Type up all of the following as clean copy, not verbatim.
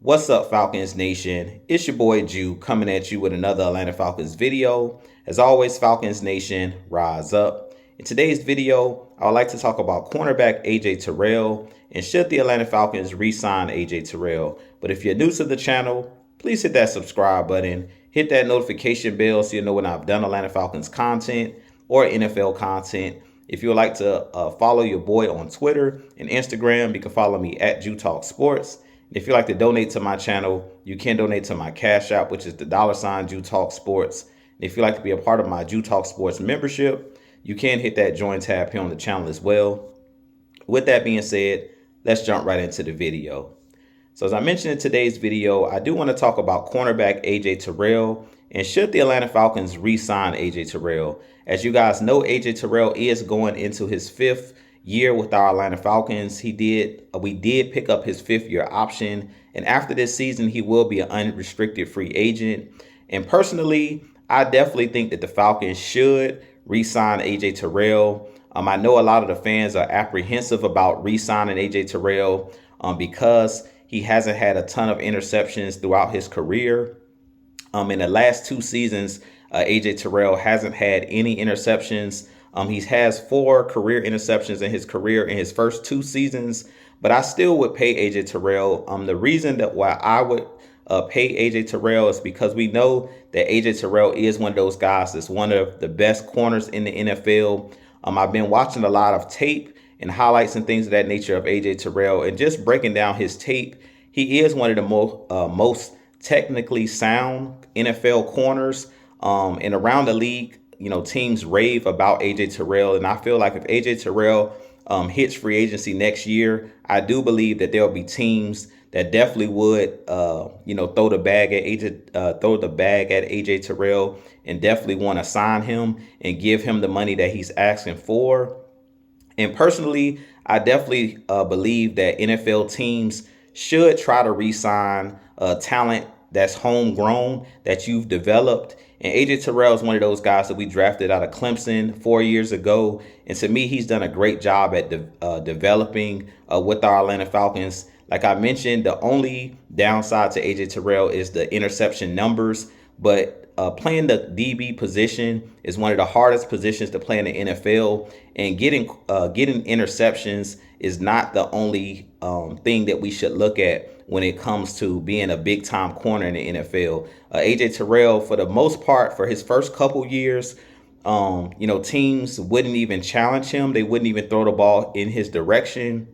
What's up, Falcons Nation? It's your boy Jew coming at you with another Atlanta Falcons video. As always, Falcons Nation, rise up. In today's video, I would like to talk about cornerback AJ Terrell and should the Atlanta Falcons re-sign AJ Terrell. But if you're new to the channel, please hit that subscribe button, hit that notification bell so you know when I've done Atlanta Falcons content or NFL content. If you would like to follow your boy on Twitter and Instagram, you can follow me at Jew Talk Sports. If you'd like to donate to my channel, you can donate to my Cash App, which is the $ Jew Talk Sports. And if you'd like to be a part of my Jew Talk Sports membership, you can hit that join tab here on the channel as well. With that being said, let's jump right into the video. So as I mentioned in today's video, I do want to talk about cornerback AJ Terrell and should the Atlanta Falcons re-sign AJ Terrell. As you guys know, AJ Terrell is going into his 5th year with our Atlanta Falcons. We did pick up his 5th-year option, and after this season, he will be an unrestricted free agent. And personally, I definitely think that the Falcons should re-sign AJ Terrell. I know a lot of the fans are apprehensive about re-signing AJ Terrell because he hasn't had a ton of interceptions throughout his career. In the last 2 seasons, AJ Terrell hasn't had any interceptions. He has 4 career interceptions in his career in his first 2 seasons, but I still would pay AJ Terrell. The reason that why I would pay AJ Terrell is because we know that AJ Terrell is one of those guys that's one of the best corners in the NFL. I've been watching a lot of tape and highlights and things of that nature of AJ Terrell and just breaking down his tape. He is one of the most technically sound NFL corners, and around the league, teams rave about AJ Terrell. And I feel like if AJ Terrell hits free agency next year, I do believe that there'll be teams that definitely would, throw the bag at AJ Terrell and definitely want to sign him and give him the money that he's asking for. And personally, I definitely believe that NFL teams should try to re-sign talent that's homegrown, that you've developed. And AJ Terrell is one of those guys that we drafted out of Clemson 4 years ago. And to me, he's done a great job at developing with our Atlanta Falcons. Like I mentioned, the only downside to AJ Terrell is the interception numbers. But playing the DB position is one of the hardest positions to play in the NFL. And getting interceptions is not the only thing that we should look at when it comes to being a big-time corner in the NFL. AJ Terrell, for the most part, for his first couple years, teams wouldn't even challenge him. They wouldn't even throw the ball in his direction.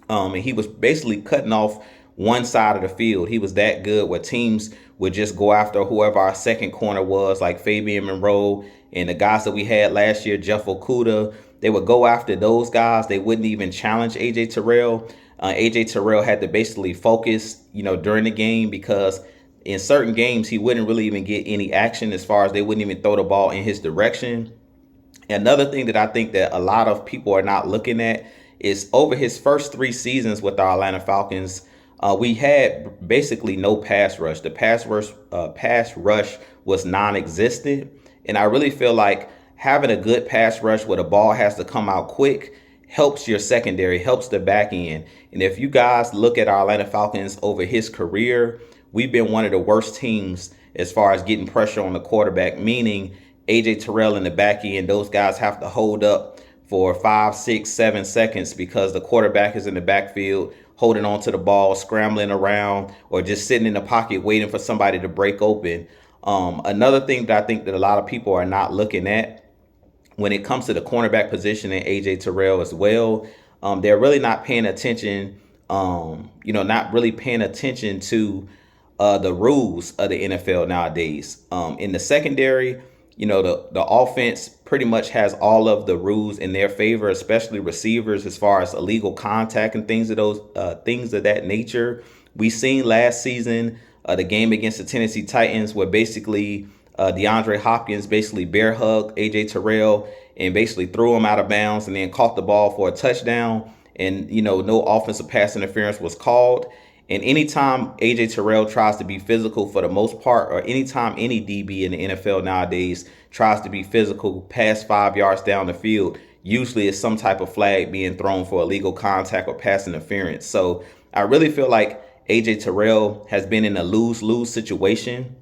And he was basically cutting off one side of the field. He was that good where teams would just go after whoever our second corner was, like Fabian Monroe and the guys that we had last year, Jeff Okudah. They would go after those guys. They wouldn't even challenge AJ Terrell. AJ Terrell had to basically focus, during the game, because in certain games, he wouldn't really even get any action as far as they wouldn't even throw the ball in his direction. Another thing that I think that a lot of people are not looking at is over his first 3 seasons with our Atlanta Falcons, we had basically no pass rush. The pass rush was non-existent. And I really feel like having a good pass rush where the ball has to come out quick helps your secondary, helps the back end. And if you guys look at our Atlanta Falcons over his career, we've been one of the worst teams as far as getting pressure on the quarterback, meaning AJ Terrell in the back end, those guys have to hold up for 5, 6, 7 seconds because the quarterback is in the backfield holding on to the ball, scrambling around, or just sitting in the pocket waiting for somebody to break open. Another thing that I think that a lot of people are not looking at when it comes to the cornerback position in AJ Terrell as well, they're really not paying attention, not really paying attention to the rules of the NFL nowadays. In the secondary, the offense pretty much has all of the rules in their favor, especially receivers, as far as illegal contact and things of that nature. We seen last season the game against the Tennessee Titans where basically DeAndre Hopkins basically bear hugged AJ Terrell and basically threw him out of bounds and then caught the ball for a touchdown. And, no offensive pass interference was called. And anytime AJ Terrell tries to be physical for the most part, or anytime any DB in the NFL nowadays tries to be physical past 5 yards down the field, usually it's some type of flag being thrown for illegal contact or pass interference. So I really feel like AJ Terrell has been in a lose-lose situation.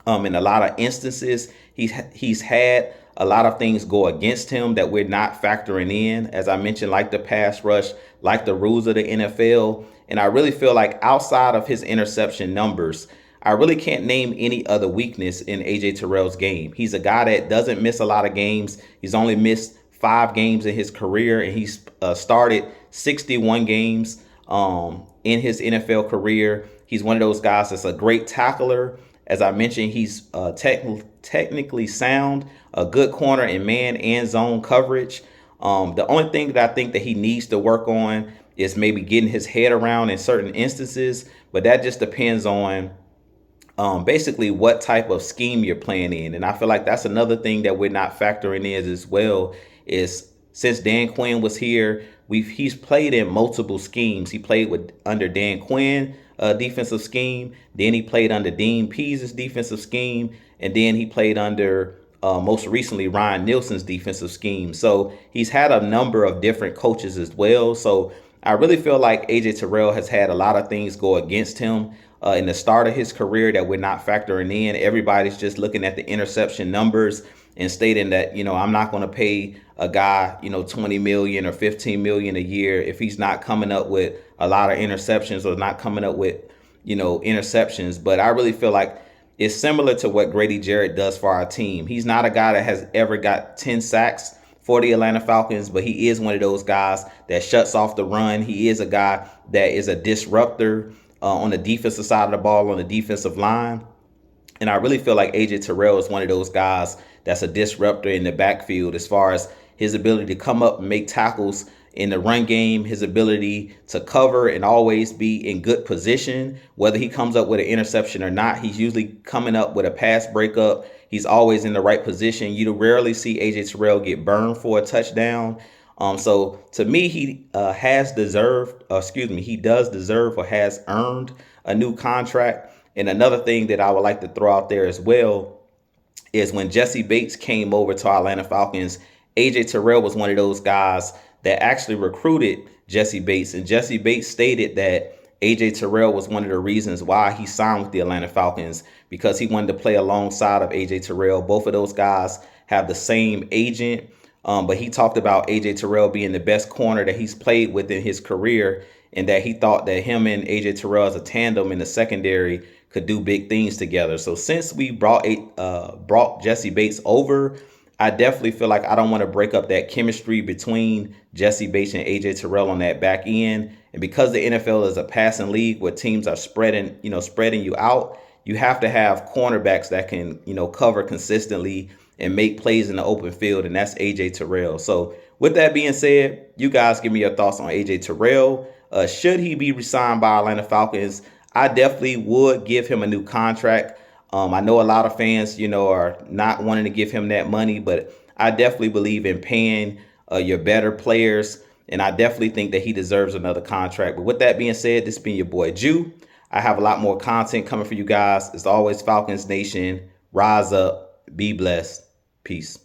In a lot of instances, he's had a lot of things go against him that we're not factoring in. As I mentioned, like the pass rush, like the rules of the NFL. And I really feel like outside of his interception numbers, I really can't name any other weakness in AJ Terrell's game. He's a guy that doesn't miss a lot of games. He's only missed 5 games in his career, and he's started 61 games in his NFL career. He's one of those guys that's a great tackler. As I mentioned, he's technically sound, a good corner in man and zone coverage. The only thing that I think that he needs to work on is maybe getting his head around in certain instances, but that just depends on basically what type of scheme you're playing in. And I feel like that's another thing that we're not factoring in as well, is since Dan Quinn was here, he's played in multiple schemes. He played under Dan Quinn defensive scheme, then he played under Dean Pease's defensive scheme, and then he played under most recently Ryan Nielsen's defensive scheme. So he's had a number of different coaches as well. So I really feel like AJ Terrell has had a lot of things go against him in the start of his career that we're not factoring in. Everybody's just looking at the interception numbers and stating that, I'm not going to pay a guy, 20 million or 15 million a year if he's not coming up with a lot of interceptions or not coming up with, interceptions. But I really feel like it's similar to what Grady Jarrett does for our team. He's not a guy that has ever got 10 sacks for the Atlanta Falcons, but he is one of those guys that shuts off the run. He is a guy that is a disruptor on the defensive side of the ball, on the defensive line. And I really feel like AJ Terrell is one of those guys that's a disruptor in the backfield as far as his ability to come up and make tackles in the run game, his ability to cover and always be in good position. Whether he comes up with an interception or not, he's usually coming up with a pass breakup. He's always in the right position. You rarely see AJ Terrell get burned for a touchdown. So to me, he does deserve or has earned a new contract. And another thing that I would like to throw out there as well is when Jesse Bates came over to our Atlanta Falcons, AJ Terrell was one of those guys that actually recruited Jesse Bates. And Jesse Bates stated that AJ Terrell was one of the reasons why he signed with the Atlanta Falcons, because he wanted to play alongside of AJ Terrell. Both of those guys have the same agent. But he talked about AJ Terrell being the best corner that he's played with in his career, and that he thought that him and AJ Terrell as a tandem in the secondary could do big things together. So since we brought Jesse Bates over, I definitely feel like I don't want to break up that chemistry between Jesse Bates and AJ Terrell on that back end. And because the NFL is a passing league where teams are spreading you out, you have to have cornerbacks that can, cover consistently and make plays in the open field, and that's AJ Terrell. So with that being said, you guys give me your thoughts on AJ Terrell. Should he be re-signed by Atlanta Falcons? I definitely would give him a new contract. I know a lot of fans, are not wanting to give him that money, but I definitely believe in paying your better players, and I definitely think that he deserves another contract. But with that being said, this has been your boy Jew. I have a lot more content coming for you guys. As always, Falcons Nation, rise up, be blessed, peace.